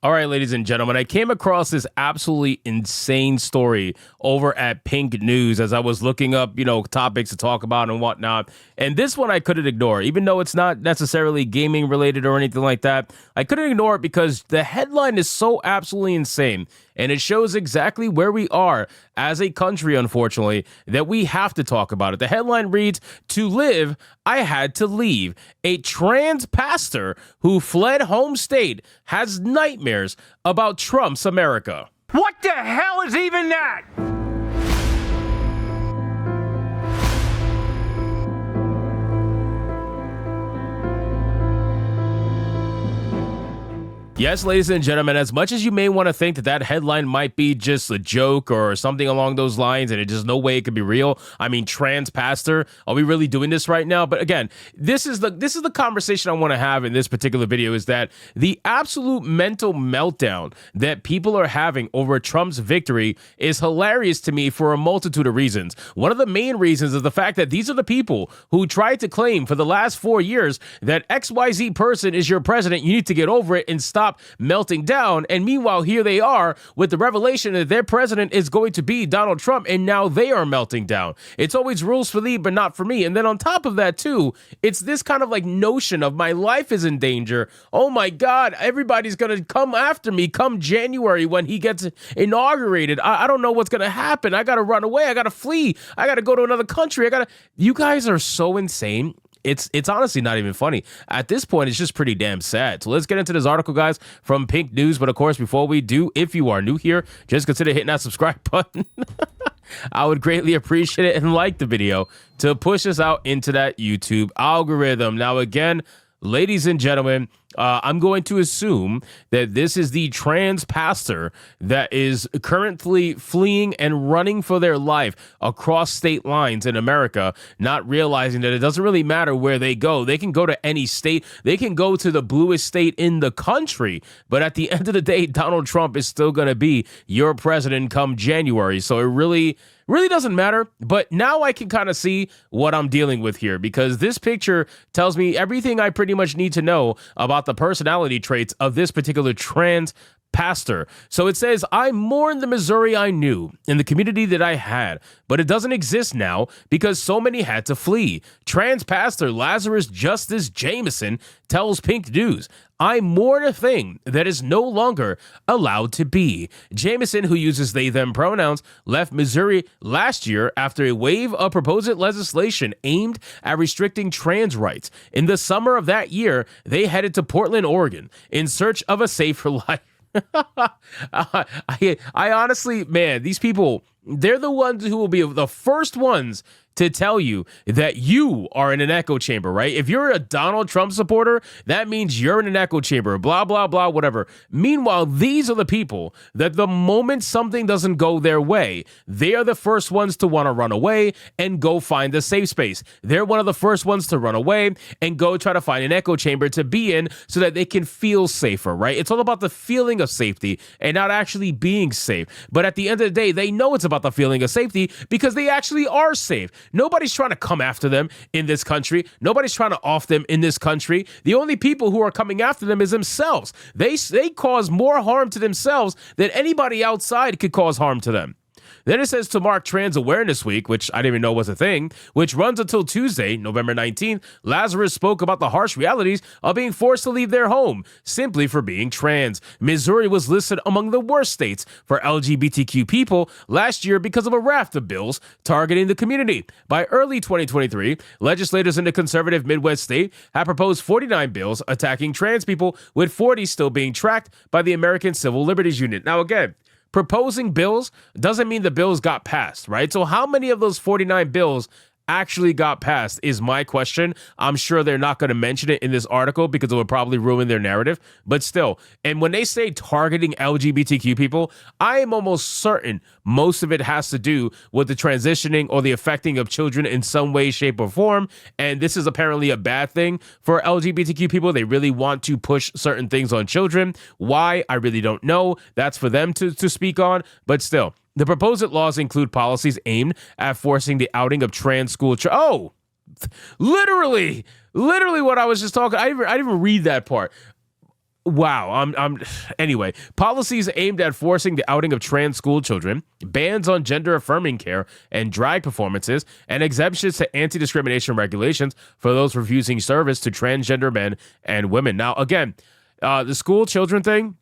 All right, ladies and gentlemen, I came across this absolutely insane story over at Pink News as I was looking up, topics to talk about and whatnot. And this one I couldn't ignore, even though it's not necessarily gaming related or anything like that. I couldn't ignore it because the headline is so absolutely insane. And it shows exactly where we are as a country, unfortunately, that we have to talk about it. The headline reads, "To live, I had to leave. A trans pastor who fled home state has nightmares about Trump's America." What the hell is even that? Yes, ladies and gentlemen, as much as you may want to think that that headline might be just a joke or something along those lines, and it just no way it could be real. I mean, trans pastor, are we really doing this right now? But again, this is the conversation I want to have in this particular video, is that the absolute mental meltdown that people are having over Trump's victory is hilarious to me for a multitude of reasons. One of the main reasons is the fact that these are the people who tried to claim for the last 4 years that XYZ person is your president. You need to get over it and stop melting down. And meanwhile, here they are with the revelation that their president is going to be Donald Trump, and now they are melting down. It's always rules for thee, but not for me. And then on top of that, too, it's this kind of like notion of my life is in danger. Oh my God, everybody's going to come after me come January when he gets inaugurated. I don't know what's going to happen. I got to run away. I got to flee. I got to go to another country. You guys are so insane. It's honestly not even funny. At this point, it's just pretty damn sad. So let's get into this article, guys, from Pink News. But of course, before we do, if you are new here, just consider hitting that subscribe button. I would greatly appreciate it, and like the video to push us out into that YouTube algorithm. Now, again, ladies and gentlemen, I'm going to assume that this is the trans pastor that is currently fleeing and running for their life across state lines in America, not realizing that it doesn't really matter where they go. They can go to any state. They can go to the bluest state in the country. But at the end of the day, Donald Trump is still going to be your president come January. So it really doesn't matter. But now I can kind of see what I'm dealing with here, because this picture tells me everything I pretty much need to know about the personality traits of this particular trans pastor. So it says, "I mourn the Missouri I knew and the community that I had, but it doesn't exist now because so many had to flee." Trans pastor Lazarus Justice Jameson tells Pink News, "I mourn a thing that is no longer allowed to be." Jameson, who uses they, them pronouns, left Missouri last year after a wave of proposed legislation aimed at restricting trans rights. In the summer of that year, they headed to Portland, Oregon, in search of a safer life. I honestly, man, these people, they're the ones who will be the first ones to tell you that you are in an echo chamber, right? If you're a Donald Trump supporter, that means you're in an echo chamber, blah, blah, blah, whatever. Meanwhile, these are the people that the moment something doesn't go their way, they are the first ones to want to run away and go find a safe space. They're one of the first ones to run away and go try to find an echo chamber to be in so that they can feel safer, right? It's all about the feeling of safety and not actually being safe. But at the end of the day, they know it's about the feeling of safety because they actually are safe. Nobody's trying to come after them in this country. Nobody's trying to off them in this country. The only people who are coming after them is themselves. They cause more harm to themselves than anybody outside could cause harm to them. Then it says, to mark Trans Awareness Week, which I didn't even know was a thing, which runs until Tuesday, November 19th, Lazarus spoke about the harsh realities of being forced to leave their home simply for being trans. Missouri was listed among the worst states for LGBTQ people last year because of a raft of bills targeting the community. By early 2023, legislators in the conservative Midwest state have proposed 49 bills attacking trans people, with 40 still being tracked by the American Civil Liberties Union. Now, again, proposing bills doesn't mean the bills got passed, right? So how many of those 49 bills actually got passed is my question. I'm sure they're not going to mention it in this article because it would probably ruin their narrative, but still. And when they say targeting LGBTQ people, I am almost certain most of it has to do with the transitioning or the affecting of children in some way, shape, or form. And this is apparently a bad thing for LGBTQ people. They really want to push certain things on children. Why? I really don't know. That's for them to speak on, but still. The proposed laws include policies aimed at forcing the outing of trans school literally what I was just talking. I didn't even read that part. Wow. Anyway, policies aimed at forcing the outing of trans school children, bans on gender affirming care and drag performances, and exemptions to anti-discrimination regulations for those refusing service to transgender men and women. Now, again, the school children thing,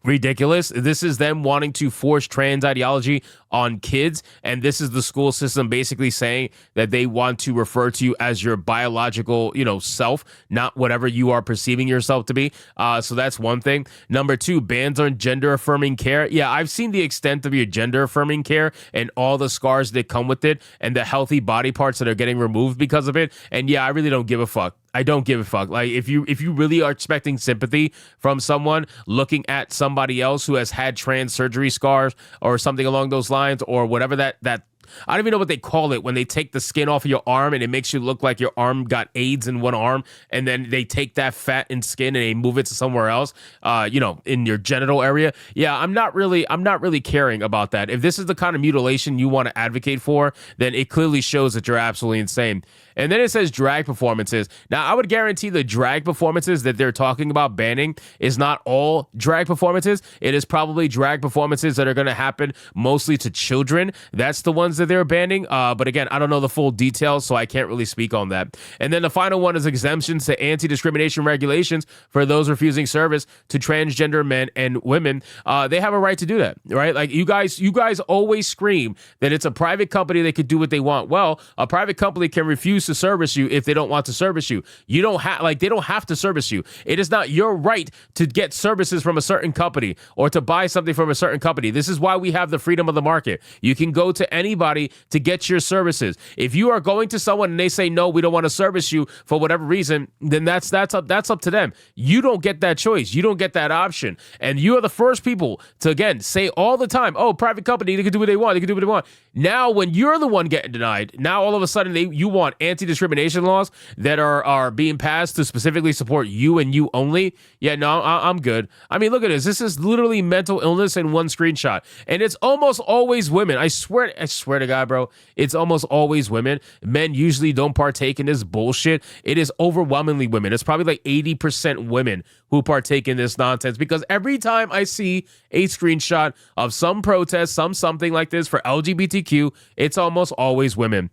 ridiculous. This is them wanting to force trans ideology on kids, and this is the school system basically saying that they want to refer to you as your biological, self, not whatever you are perceiving yourself to be. So that's one thing. Number two, bans on gender affirming care. Yeah, I've seen the extent of your gender affirming care and all the scars that come with it and the healthy body parts that are getting removed because of it. And yeah, I really don't give a fuck. I don't give a fuck. Like, if you really are expecting sympathy from someone looking at somebody else who has had trans surgery scars or something along those lines, or whatever that I don't even know what they call it when they take the skin off of your arm and it makes you look like your arm got AIDS in one arm, and then they take that fat and skin and they move it to somewhere else, in your genital area. Yeah, I'm not really caring about that. If this is the kind of mutilation you want to advocate for, then it clearly shows that you're absolutely insane. And then it says drag performances. Now, I would guarantee the drag performances that they're talking about banning is not all drag performances. It is probably drag performances that are going to happen mostly to children. That's the ones that they're banning. But again, I don't know the full details, so I can't really speak on that. And then the final one is exemptions to anti-discrimination regulations for those refusing service to transgender men and women. They have a right to do that, right? Like, you guys always scream that it's a private company, they could do what they want. Well, a private company can refuse to service you if they don't want to service you. You don't have they don't have to service you. It is not your right to get services from a certain company or to buy something from a certain company. This is why we have the freedom of the market. You can go to anybody to get your services. If you are going to someone and they say no, we don't want to service you for whatever reason, then that's up to them. You don't get that choice. You don't get that option. And you are the first people to, again, say all the time, oh, private company, they can do what they want. They can do what they want. Now, when you're the one getting denied, now all of a sudden you want anti-discrimination laws that are being passed to specifically support you and you only. Yeah, no, I'm good. I mean, look at this. This is literally mental illness in one screenshot, and it's almost always women. I swear to God, bro, it's almost always women. Men usually don't partake in this bullshit. It is overwhelmingly women. It's probably like 80% women who partake in this nonsense, because every time I see a screenshot of some protest, something like this for LGBTQ, it's almost always women.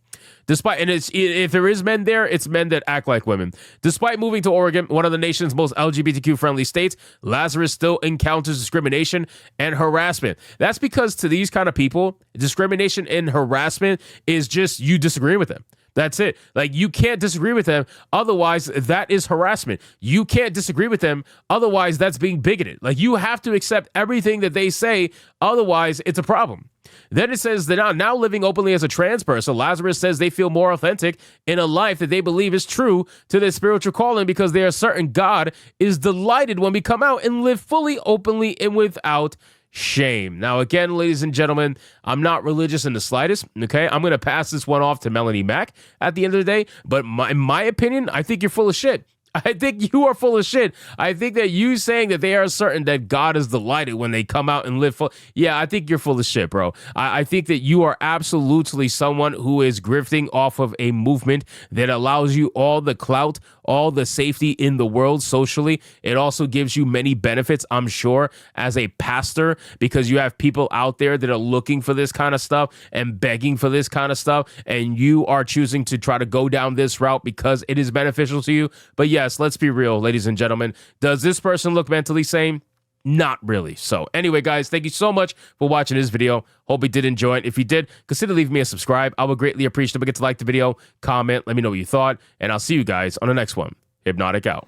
If there is men there, it's men that act like women. Despite moving to Oregon, one of the nation's most LGBTQ-friendly states, Lazarus still encounters discrimination and harassment. That's because to these kind of people, discrimination and harassment is just you disagree with them. That's it. Like, you can't disagree with them. Otherwise, that is harassment. You can't disagree with them. Otherwise, that's being bigoted. Like, you have to accept everything that they say. Otherwise, it's a problem. Then it says that now living openly as a trans person, Lazarus says they feel more authentic in a life that they believe is true to their spiritual calling, because they are certain God is delighted when we come out and live fully, openly, and without shame. Now, again, ladies and gentlemen, I'm not religious in the slightest, okay? I'm going to pass this one off to Melanie Mack at the end of the day, but in my opinion, I think you're full of shit. I think you are full of shit. I think that you saying that they are certain that God is delighted when they come out and live full. Yeah, I think you're full of shit, bro. I think that you are absolutely someone who is grifting off of a movement that allows you all the clout, all the safety in the world socially. It also gives you many benefits, I'm sure, as a pastor, because you have people out there that are looking for this kind of stuff and begging for this kind of stuff, and you are choosing to try to go down this route because it is beneficial to you. But yes, let's be real, ladies and gentlemen. Does this person look mentally sane? Not really. So anyway, guys, thank you so much for watching this video. Hope you did enjoy it. If you did, consider leaving me a subscribe. I would greatly appreciate it. Don't forget to like the video, comment, let me know what you thought, and I'll see you guys on the next one. Hypnotic out.